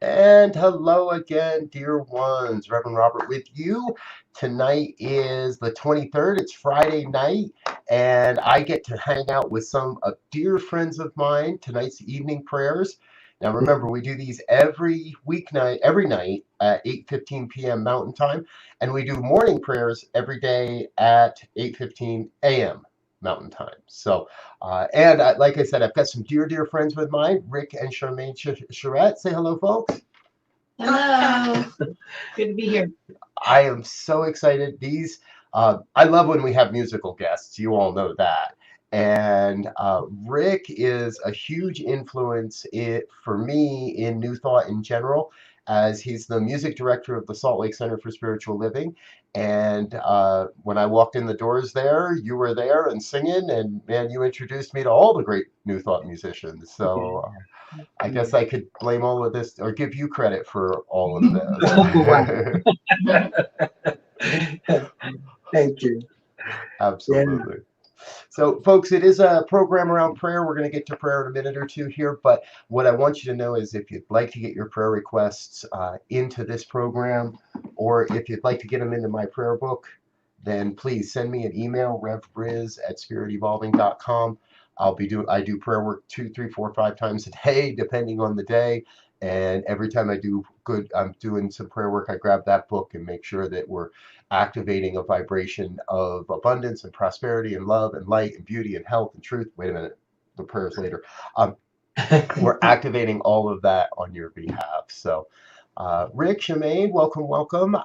And hello again, dear ones. Reverend Robert with you. Tonight is the 23rd. It's Friday night, and I get to hang out with some dear friends of mine. Tonight's evening prayers. Now, remember, we do these every weeknight, every night at 8:15 p.m. Mountain Time, and we do morning prayers every day at 8:15 a.m. Mountain Time. Like I said, I've got some dear friends with mine, Rick and Charmaine Sharette. Say hello, folks. Hello. Good to be here. I am so excited. I love when we have musical guests. You all know that. And Rick is a huge influence for me in New Thought in general, as he's the music director of the Salt Lake Center for Spiritual Living. And when I walked in the doors there, you were there and singing, and man, you introduced me to all the great New Thought musicians. So I guess I could blame all of this or give you credit for all of this. Thank you. Absolutely. So, folks, it is a program around prayer. We're going to get to prayer in a minute or two here. But what I want you to know is if you'd like to get your prayer requests into this program, or if you'd like to get them into my prayer book, then please send me an email, revbriz@spiritevolving.com. I do prayer work 2, 3, 4, 5 times a day, depending on the day. And every time I'm doing some prayer work, I grab that book and make sure that we're activating a vibration of abundance and prosperity and love and light and beauty and health and truth. Wait a minute, the prayers later. We're activating all of that on your behalf. So, Rick, Chamaigne, welcome.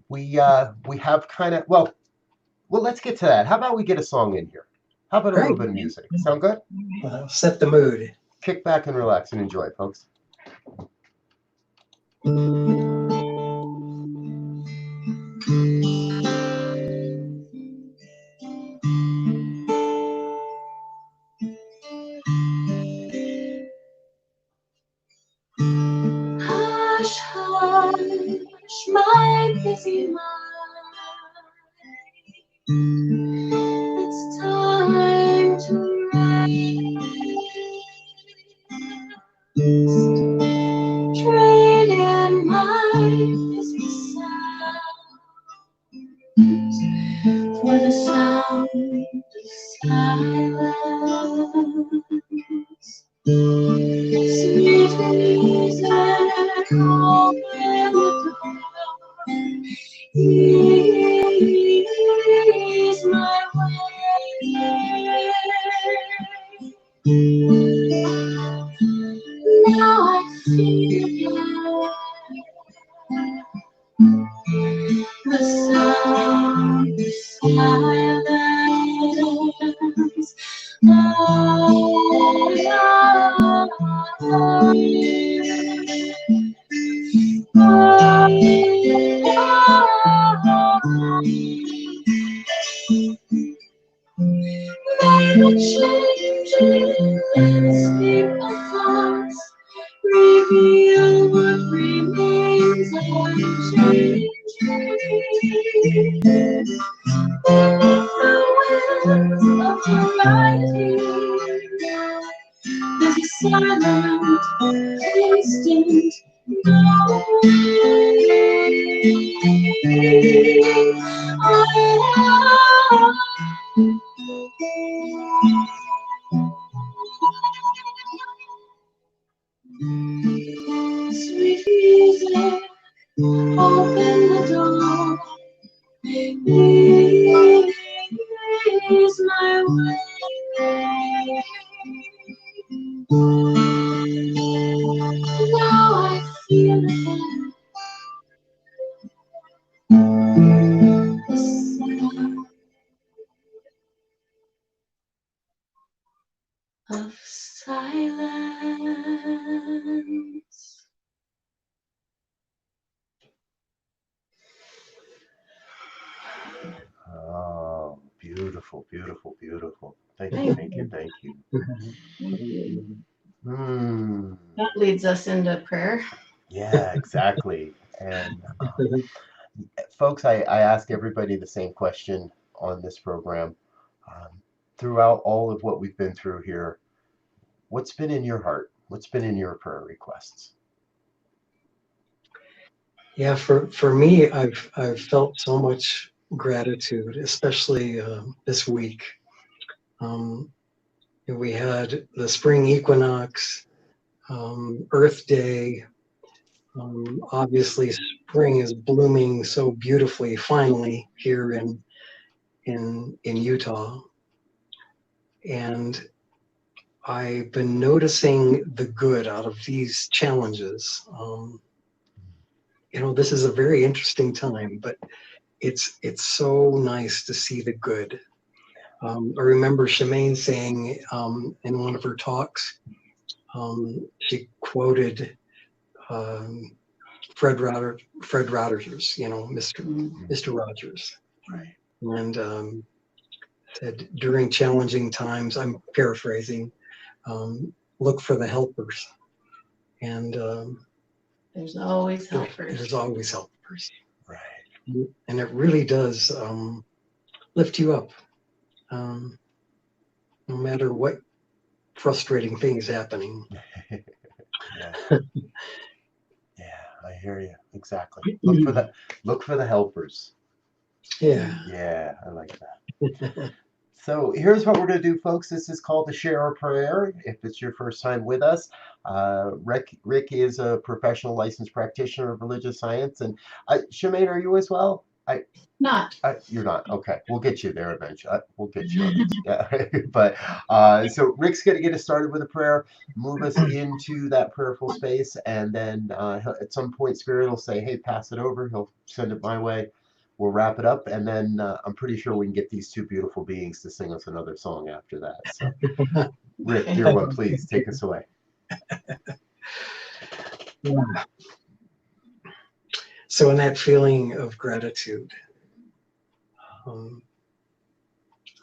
We have kind of well. Let's get to that. How about we get a song in here? How about a little bit of music? Sound good? Set the mood. Kick back and relax and enjoy, folks. Hush, hush, my busy mind. It's time to rest. Trade in my busy sounds for the sound of silence. Sweet music, open the door. Ease my way. Now I feel the sound of silence. May the changing landscape of thoughts reveal what remains unchanging. Beneath the winds of variety, there's a silent, distant sweet music, open the door. Ease my way. Now I feel again the sound of silence. Oh, beautiful. Thank you. That leads us into prayer. Yeah, exactly. And folks, I ask everybody the same question on this program. Throughout all of what we've been through here, what's been in your heart? What's been in your prayer requests? Yeah, for me, I've felt so much gratitude, especially this week. Um, we had the spring equinox, Earth Day. Obviously, spring is blooming so beautifully finally here in Utah, and I've been noticing the good out of these challenges. This is a very interesting time, but it's so nice to see the good. I remember Chamaigne saying in one of her talks, she quoted um, Fred Rogers, Mr. Rogers, Right. and said during challenging times, I'm paraphrasing, look for the helpers, and There's always helpers. there's always helpers, Right. and it really does lift you up, um, no matter what frustrating thing is happening. Yeah. Yeah, I hear you. Exactly. Look for the helpers. Yeah. Yeah, I like that. So here's what we're going to do, folks. This is called the Share a Prayer. If it's your first time with us, Rick is a professional licensed practitioner of religious science, and Shemaine, are you as well? Not. You're not. Okay, we'll get you there eventually. We'll get you on this. Yeah, but so Rick's going to get us started with a prayer, move us into that prayerful space, and then at some point, Spirit will say, "Hey, pass it over." He'll send it my way. We'll wrap it up, and then I'm pretty sure we can get these two beautiful beings to sing us another song after that. So, Rick, dear one, please take us away. Yeah. So in that feeling of gratitude, um,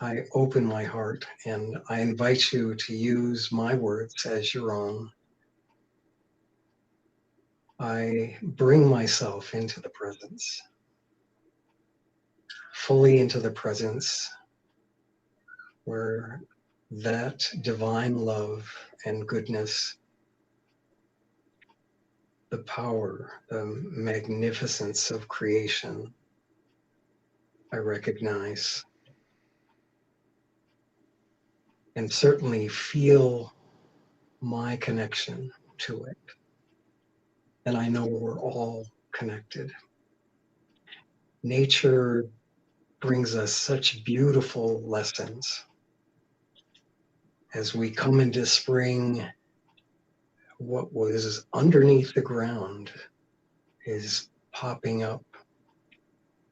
I open my heart and I invite you to use my words as your own. I bring myself into the presence, fully into the presence where that divine love and goodness, the power, the magnificence of creation, I recognize and certainly feel my connection to it. And I know we're all connected. Nature brings us such beautiful lessons. As we come into spring, what was underneath the ground is popping up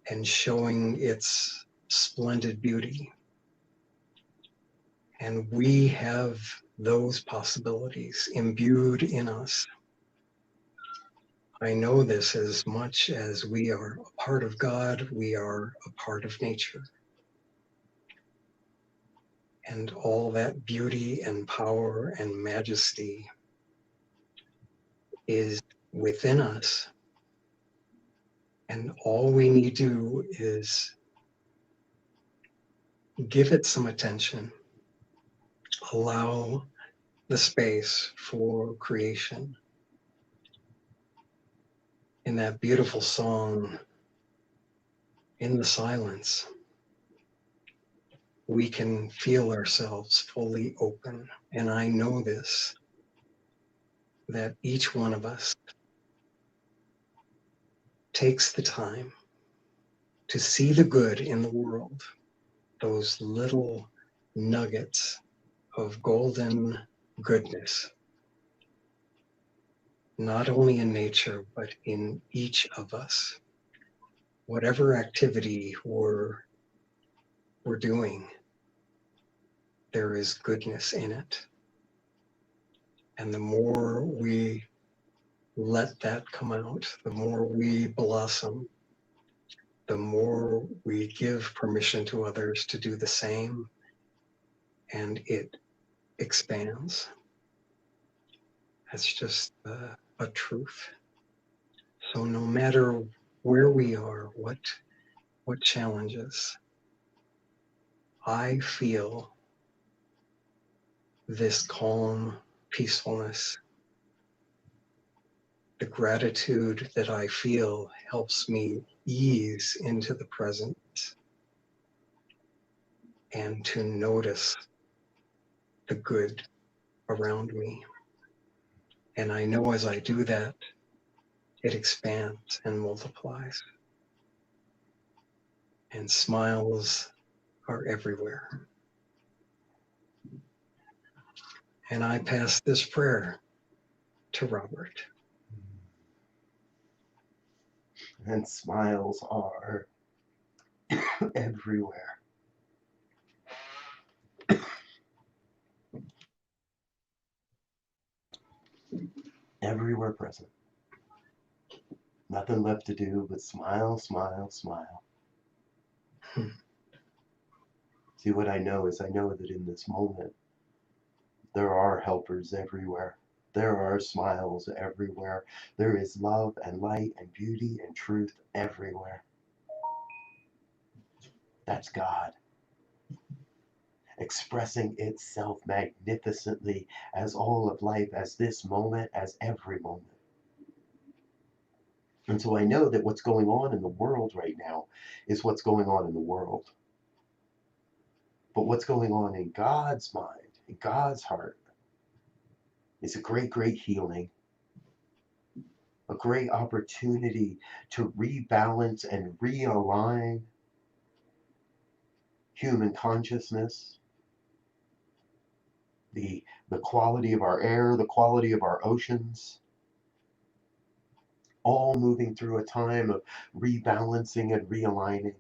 and showing its splendid beauty. And we have those possibilities imbued in us. I know this as much as we are a part of God, we are a part of nature. And all that beauty and power and majesty is within us. And all we need to do is give it some attention, allow the space for creation. In that beautiful song, in the silence, we can feel ourselves fully open. And I know this, that each one of us takes the time to see the good in the world, those little nuggets of golden goodness, not only in nature, but in each of us. Whatever activity we're doing, there is goodness in it. And the more we let that come out, the more we blossom, the more we give permission to others to do the same, and it expands. That's just a truth. So no matter where we are, what challenges, I feel this calm peacefulness the gratitude that I feel helps me ease into the present and to notice the good around me. And I know as I do that, it expands and multiplies. And smiles are everywhere. And I pass this prayer to Robert. And smiles are everywhere. Everywhere present. Nothing left to do but smile, smile, smile. See, what I know is I know that in this moment, there are helpers everywhere. There are smiles everywhere. There is love and light and beauty and truth everywhere. That's God expressing itself magnificently as all of life, as this moment, as every moment. And so I know that what's going on in the world right now is what's going on in the world. But what's going on in God's mind, in God's heart, is a great, great healing, a great opportunity to rebalance and realign human consciousness, the quality of our air, the quality of our oceans, all moving through a time of rebalancing and realigning.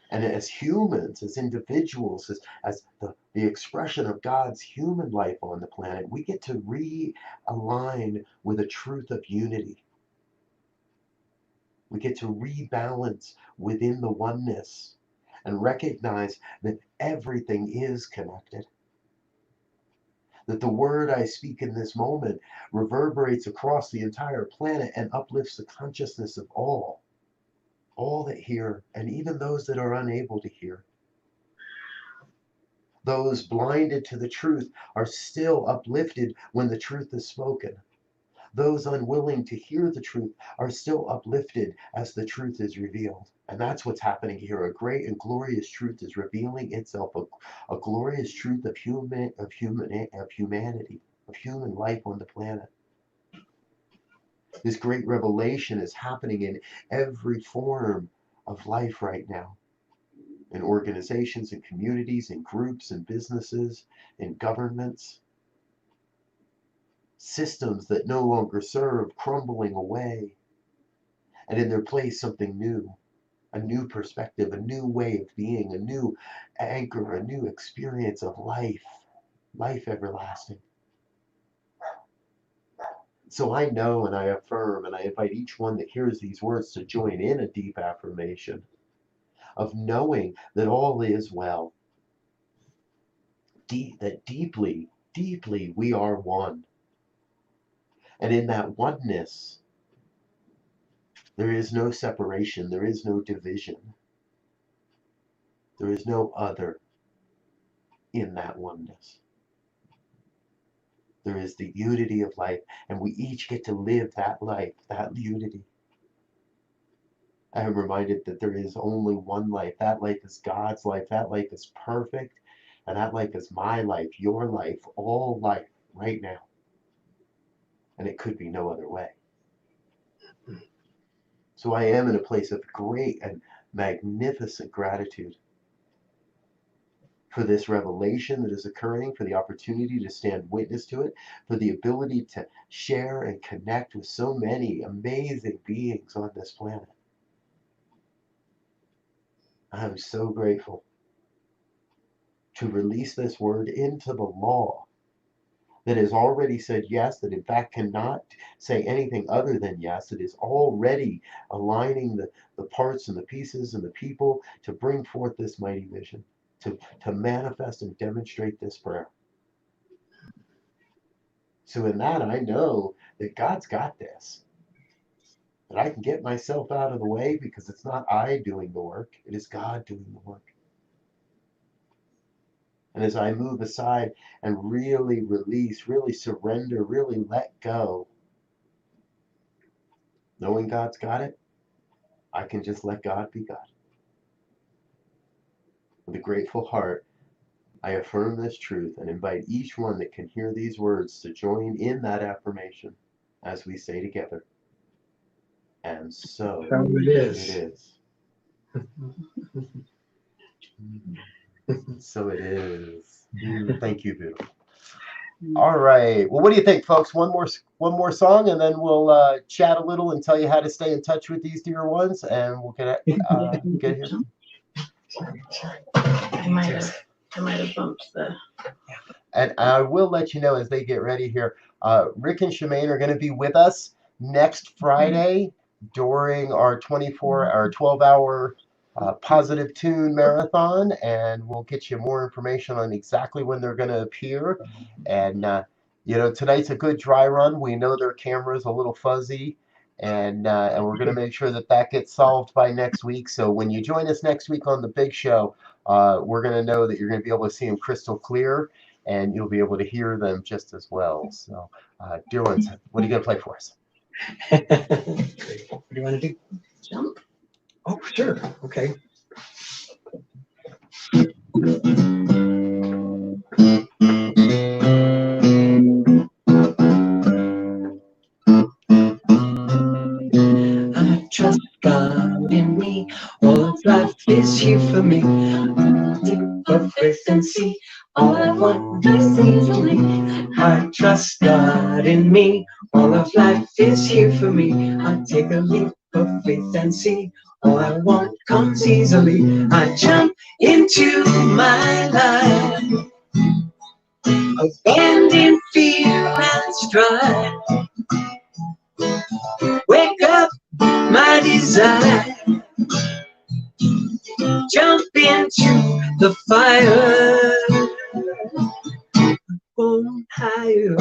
And as humans, as individuals, as the expression of God's human life on the planet, we get to realign with a truth of unity. We get to rebalance within the oneness and recognize that everything is connected. That the word I speak in this moment reverberates across the entire planet and uplifts the consciousness of all that hear, and even those that are unable to hear. Those blinded to the truth are still uplifted when the truth is spoken. Those unwilling to hear the truth are still uplifted as the truth is revealed. And that's what's happening here. A great and glorious truth is revealing itself, a glorious truth of humanity, of human life on the planet. This great revelation is happening in every form of life right now. In organizations, in communities, in groups, in businesses, in governments. Systems that no longer serve crumbling away. And in their place, something new. A new perspective, a new way of being, a new anchor, a new experience of life. Life everlasting. So I know and I affirm and I invite each one that hears these words to join in a deep affirmation of knowing that all is well. That deeply, deeply we are one. And in that oneness, there is no separation, there is no division. There is no other in that oneness. There is the unity of life, and we each get to live that life, that unity. I am reminded that there is only one life. That life is God's life. That life is perfect. And that life is my life, your life, all life right now. And it could be no other way. So I am in a place of great and magnificent gratitude for this revelation that is occurring, for the opportunity to stand witness to it, for the ability to share and connect with so many amazing beings on this planet. I'm so grateful to release this word into the law that has already said yes, that in fact cannot say anything other than yes, that is already aligning the parts and the pieces and the people to bring forth this mighty vision, to manifest and demonstrate this prayer. So in that, I know that God's got this. That I can get myself out of the way because it's not I doing the work, it is God doing the work. And as I move aside and really release, really surrender, really let go knowing God's got it, I can just let God be God. With a grateful heart, I affirm this truth and invite each one that can hear these words to join in that affirmation as we say together, and so it is. it is. So it is. Thank you, beautiful. All right. Well, what do you think, folks? One more song, and then we'll chat a little and tell you how to stay in touch with these dear ones, and we'll get here. I might have bumped the. And I will let you know as they get ready here. Rick and Chamaigne are going to be with us next Friday during our 12-hour Positive Tune Marathon, and we'll get you more information on exactly when they're going to appear. And tonight's a good dry run. We know their camera's a little fuzzy, and we're going to make sure that gets solved by next week. So when you join us next week on the big show, we're going to know that you're going to be able to see them crystal clear, and you'll be able to hear them just as well. So, dear ones, what are you going to play for us? What do you want to do? Jump. Oh, sure. Okay. I trust God in me. All of life is here for me. Of faith and see all I want nice easily. I trust God in me. All of life is here for me. I take a leap of faith and see all I want comes easily. I jump into my life, abandon fear and strife. Wake up my desire, jump into the fire. On higher,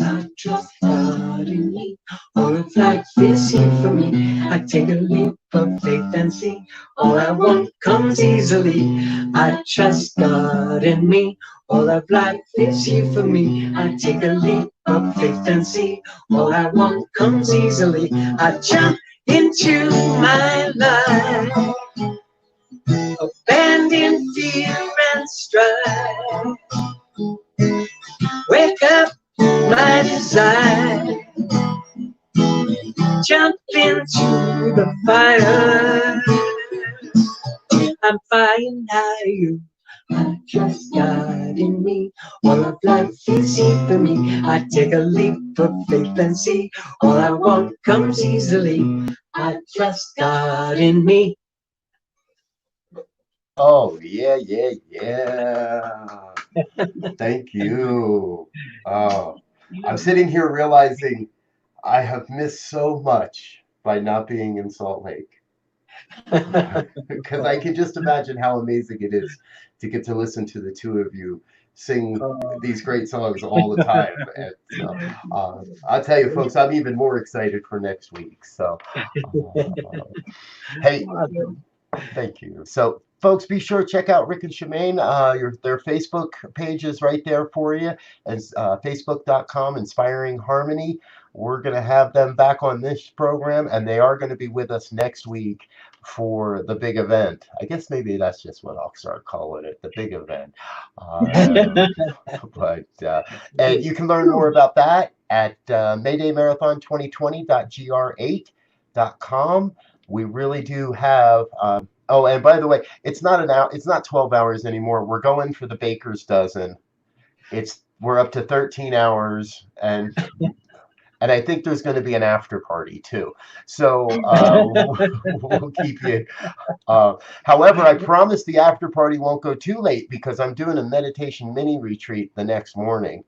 I trust God in me. All of life is here for me. I take a leap of faith and see all I want comes easily. I trust God in me. All of life is here for me. I take a leap of faith and see all I want comes easily. I jump into my life, abandon fear and strife. Wake up my desire, jump into the fire. I'm flying higher. I trust God in me. All of life is here for me. I take a leap of faith and see all I want comes easily. I trust God in me. Oh, yeah. Thank you. I'm sitting here realizing I have missed so much by not being in Salt Lake. Because I can just imagine how amazing it is to get to listen to the two of you sing these great songs all the time. And so, I'll tell you, folks, I'm even more excited for next week. So, hey, thank you. So, folks, be sure to check out Rick and Chamaigne. Their Facebook page is right there for you. It's facebook.com Inspiring Harmony. We're going to have them back on this program, and they are going to be with us next week for the big event. I guess maybe that's just what I'll start calling it, the big event. And you can learn more about that at maydaymarathon2020.gr8.com. We really do have. Oh, and by the way, it's not 12 hours anymore. We're going for the baker's dozen. We're up to 13 hours, and I think there's going to be an after party too. So we'll keep you. However, I promise the after party won't go too late because I'm doing a meditation mini retreat the next morning.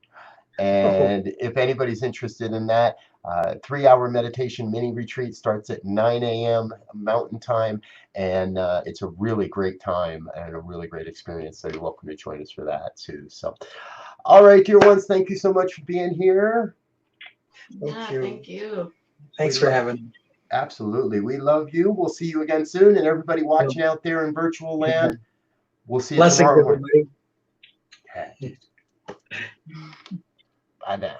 And if anybody's interested in that, 3-hour meditation mini retreat starts at 9 a.m. Mountain Time, and it's a really great time and a really great experience. So you're welcome to join us for that too. So, all right, dear ones, thank you so much for being here. Thank you. Thanks for having me. Absolutely. We love you. We'll see you again soon. And everybody watching out there in virtual land, we'll see you Blessings, tomorrow morning. everybody. Okay. Bye now.